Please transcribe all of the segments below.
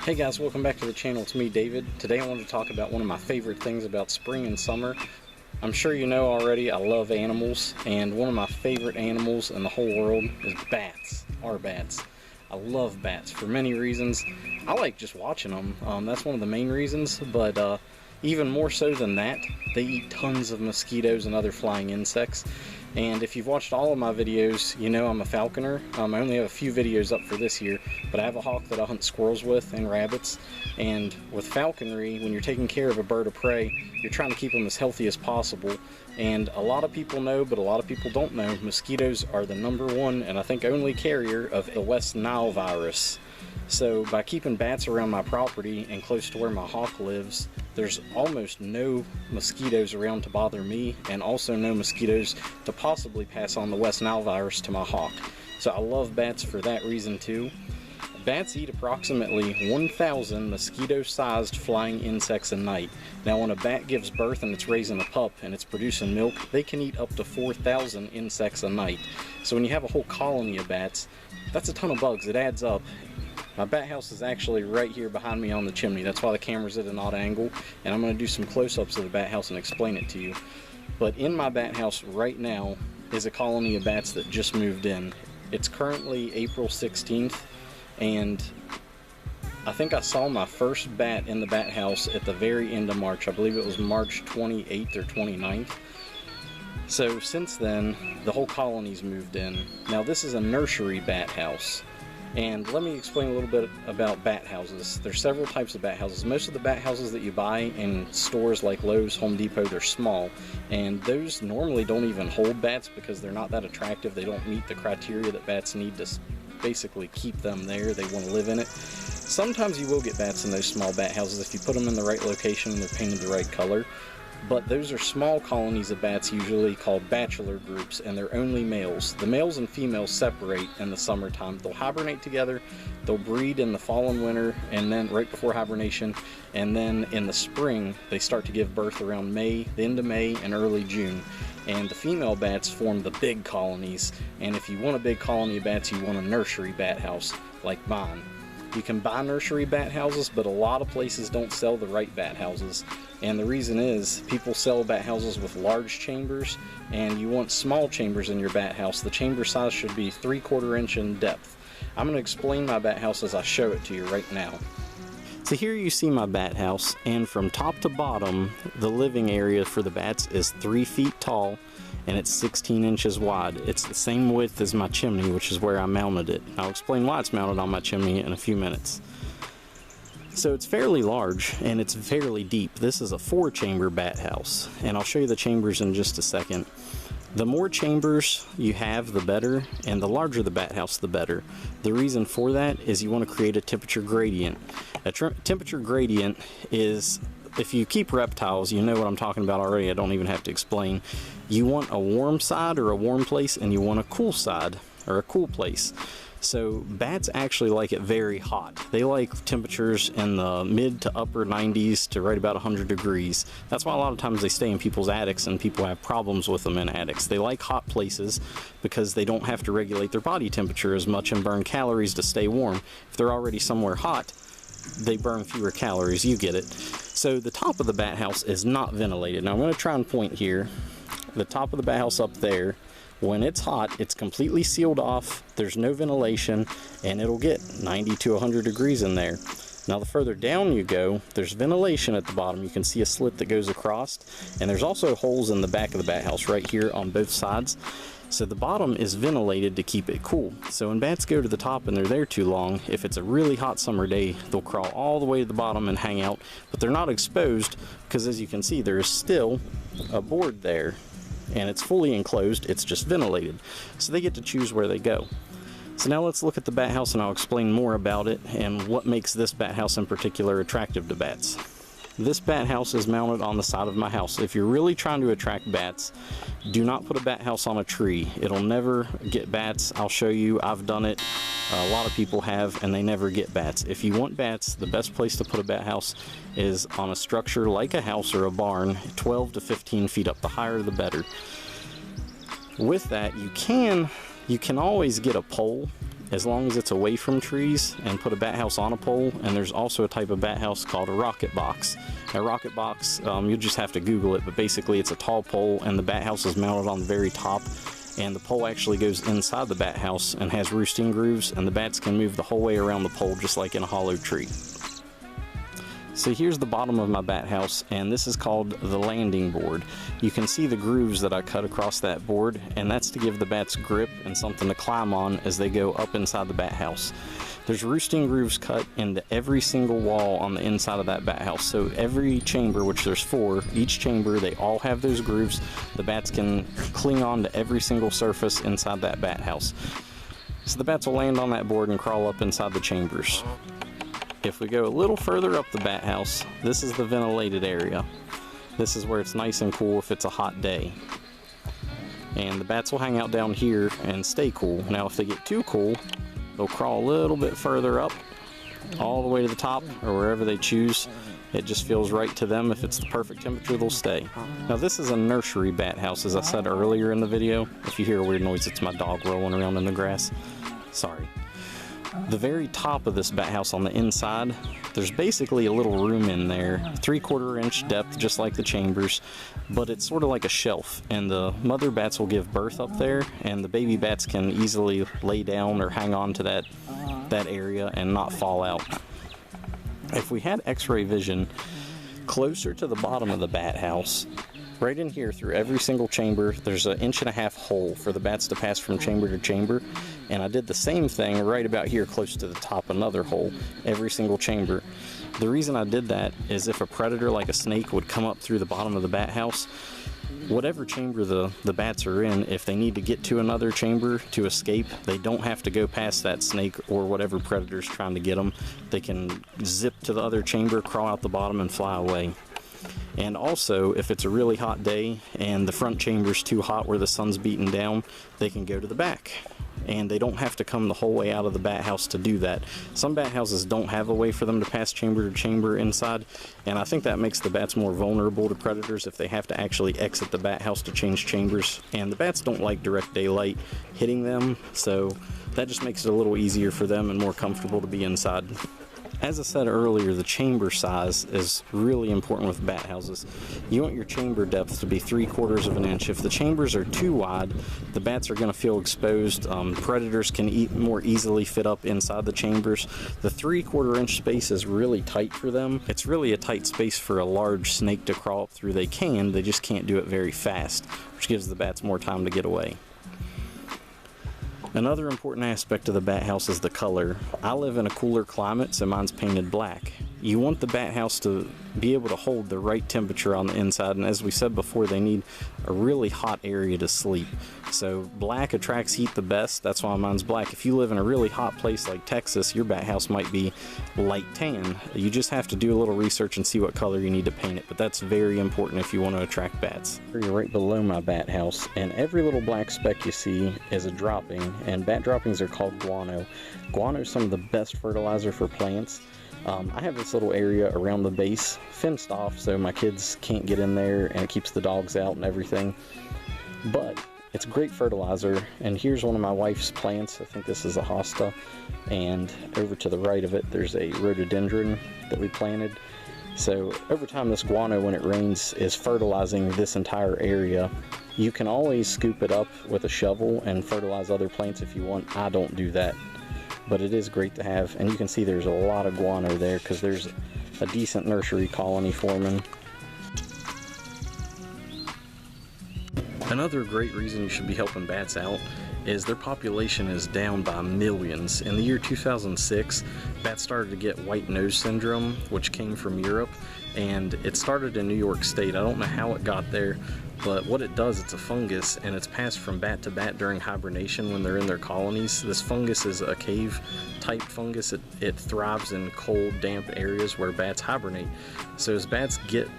Hey guys, welcome back to the channel. It's me, David. Today I wanted to talk about one of my favorite things about spring and summer. I'm sure you know already I love animals, and one of my favorite animals in the whole world is bats, our bats. I love bats for many reasons. I like just watching them. That's one of the main reasons, but even more so than that, they eat tons of mosquitoes and other flying insects. And if you've watched all of my videos, you know I'm a falconer. I only have a few videos up for this year, but I have a hawk that I hunt squirrels with and rabbits. And with falconry, when you're taking care of a bird of prey, you're trying to keep them as healthy as possible. And a lot of people know, but a lot of people don't know, mosquitoes are the #1 and I think only carrier of the West Nile virus. So by keeping bats around my property and close to where my hawk lives, there's almost no mosquitoes around to bother me, and also no mosquitoes to possibly pass on the West Nile virus to my hawk. So I love bats for that reason too. Bats eat approximately 1,000 mosquito-sized flying insects a night. Now when a bat gives birth and it's raising a pup and it's producing milk, they can eat up to 4,000 insects a night. So when you have a whole colony of bats, that's a ton of bugs. It adds up. My bat house is actually right here behind me on the chimney. That's why the camera's at an odd angle, and I'm going to do some close-ups of the bat house and explain it to you. But in my bat house right now is a colony of bats that just moved in. It's currently April 16th, and I think I saw my first bat in the bat house at the very end of March. I believe it was March 28th or 29th. So since then, the whole colony's moved in. Now this is a nursery bat house. And let me explain a little bit about bat houses. There's several types of bat houses. Most of the bat houses that you buy in stores like Lowe's, Home Depot, they're small. And those normally don't even hold bats because they're not that attractive. They don't meet the criteria that bats need to basically keep them there. They want to live in it. Sometimes you will get bats in those small bat houses if you put them in the right location and they're painted the right color. But those are small colonies of bats, usually called bachelor groups, and they're only males. The males and females separate in the summertime. They'll hibernate together, they'll breed in the fall and winter, and then right before hibernation, and then in the spring they start to give birth around May, the end of May and early June. And the female bats form the big colonies, and if you want a big colony of bats, you want a nursery bat house like mine. You can buy nursery bat houses, but a lot of places don't sell the right bat houses. And the reason is, people sell bat houses with large chambers, and you want small chambers in your bat house. The chamber size should be 3/4 inch in depth. I'm going to explain my bat house as I show it to you right now. So here you see my bat house, and from top to bottom, the living area for the bats is 3 feet tall, and it's 16 inches wide. It's the same width as my chimney, which is where I mounted it. I'll explain why it's mounted on my chimney in a few minutes. So it's fairly large and it's fairly deep. This is a 4-chamber bat house, and I'll show you the chambers in just a second. The more chambers you have, the better, and the larger the bat house, the better. The reason for that is you want to create a temperature gradient. A temperature gradient is, if you keep reptiles, you know what I'm talking about already. I don't even have to explain. You want a warm side or a warm place, and you want a cool side or a cool place. So bats actually like it very hot. They like temperatures in the mid to upper 90s to right about 100 degrees. That's why a lot of times they stay in people's attics, and people have problems with them in attics. They like hot places because they don't have to regulate their body temperature as much and burn calories to stay warm. If they're already somewhere hot, they burn fewer calories. You get it. So the top of the bat house is not ventilated. Now I'm going to try and point here. The top of the bat house up there, when it's hot, it's completely sealed off. There's no ventilation, and it'll get 90 to 100 degrees in there. Now the further down you go, there's ventilation at the bottom. You can see a slit that goes across, and there's also holes in the back of the bat house right here on both sides. So the bottom is ventilated to keep it cool. So when bats go to the top and they're there too long, if it's a really hot summer day, they'll crawl all the way to the bottom and hang out, but they're not exposed because, as you can see, there is still a board there, and it's fully enclosed. It's just ventilated, so they get to choose where they go. So now let's look at the bat house, and I'll explain more about it and what makes this bat house in particular attractive to bats. This bat house is mounted on the side of my house. If you're really trying to attract bats, do not put a bat house on a tree. It'll never get bats. I'll show you. I've done it. A lot of people have, and they never get bats. If you want bats, the best place to put a bat house is on a structure like a house or a barn, 12 to 15 feet up. The higher the better. With that, you can always get a pole as long as it's away from trees, and put a bat house on a pole. And there's also a type of bat house called a rocket box. A rocket box, you'll just have to Google it, but basically it's a tall pole and the bat house is mounted on the very top, and the pole actually goes inside the bat house and has roosting grooves, and the bats can move the whole way around the pole just like in a hollow tree. So here's the bottom of my bat house, and this is called the landing board. You can see the grooves that I cut across that board, and that's to give the bats grip and something to climb on as they go up inside the bat house. There's roosting grooves cut into every single wall on the inside of that bat house. So every chamber, which there's 4, each chamber, they all have those grooves. The bats can cling on to every single surface inside that bat house. So the bats will land on that board and crawl up inside the chambers. If we go a little further up the bat house, this is the ventilated area. This is where it's nice and cool if it's a hot day. And the bats will hang out down here and stay cool. Now if they get too cool, they'll crawl a little bit further up, all the way to the top, or wherever they choose. It just feels right to them. If it's the perfect temperature, they'll stay. Now this is a nursery bat house, as I said earlier in the video. If you hear a weird noise, it's my dog rolling around in the grass. Sorry. The very top of this bat house on the inside, there's basically a little room in there, 3/4 inch depth, just like the chambers, but it's sort of like a shelf, and the mother bats will give birth up there, and the baby bats can easily lay down or hang on to that area and not fall out. If we had x-ray vision closer to the bottom of the bat house, right in here through every single chamber, there's an 1.5 inch hole for the bats to pass from chamber to chamber. And I did the same thing right about here close to the top, another hole, every single chamber. The reason I did that is if a predator like a snake would come up through the bottom of the bat house, whatever chamber the bats are in, if they need to get to another chamber to escape, they don't have to go past that snake or whatever predator's trying to get them. They can zip to the other chamber, crawl out the bottom, and fly away. And also, if it's a really hot day and the front chamber's too hot where the sun's beating down, they can go to the back. And they don't have to come the whole way out of the bat house to do that. Some bat houses don't have a way for them to pass chamber to chamber inside, and I think that makes the bats more vulnerable to predators if they have to actually exit the bat house to change chambers. And the bats don't like direct daylight hitting them, so that just makes it a little easier for them and more comfortable to be inside. As I said earlier, the chamber size is really important with bat houses. You want your chamber depth to be 3/4 inch. If the chambers are too wide, the bats are going to feel exposed. Predators can more easily fit up inside the chambers. The 3/4 inch space is really tight for them. It's really a tight space for a large snake to crawl up through. They just can't do it very fast, which gives the bats more time to get away. Another important aspect of the bat house is the color. I live in a cooler climate, so mine's painted black. You want the bat house to be able to hold the right temperature on the inside, and as we said before, they need a really hot area to sleep. So black attracts heat the best, that's why mine's black. If you live in a really hot place like Texas, your bat house might be light tan. You just have to do a little research and see what color you need to paint it, but that's very important if you want to attract bats. You're right below my bat house, and every little black speck you see is a dropping, and bat droppings are called guano. Guano is some of the best fertilizer for plants. I have this little area around the base fenced off so my kids can't get in there, and it keeps the dogs out and everything. But it's great fertilizer, and here's one of my wife's plants. I think this is a hosta, and over to the right of it there's a rhododendron that we planted. So over time this guano, when it rains, is fertilizing this entire area. You can always scoop it up with a shovel and fertilize other plants if you want. I don't do that, but it is great to have. And you can see there's a lot of guano there because there's a decent nursery colony forming. Another great reason you should be helping bats out is their population is down by millions. In the year 2006, bats started to get white nose syndrome, which came from Europe, and it started in New York State. I don't know how it got there, but what it does, it's a fungus, and it's passed from bat to bat during hibernation when they're in their colonies. This fungus is a cave type fungus. It thrives in cold, damp areas where bats hibernate. So as bats get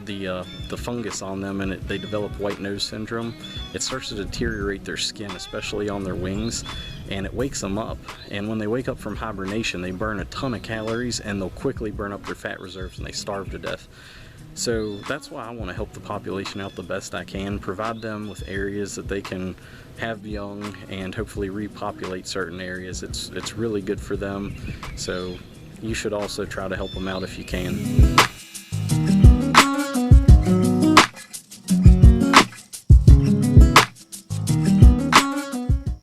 the fungus on them and they develop white nose syndrome, it starts to deteriorate their skin, especially on their wings, and it wakes them up. And when they wake up from hibernation, they burn a ton of calories, and they'll quickly burn up their fat reserves and they starve to death. So that's why I want to help the population out the best I can, provide them with areas that they can have young and hopefully repopulate certain areas. It's really good for them, so you should also try to help them out if you can.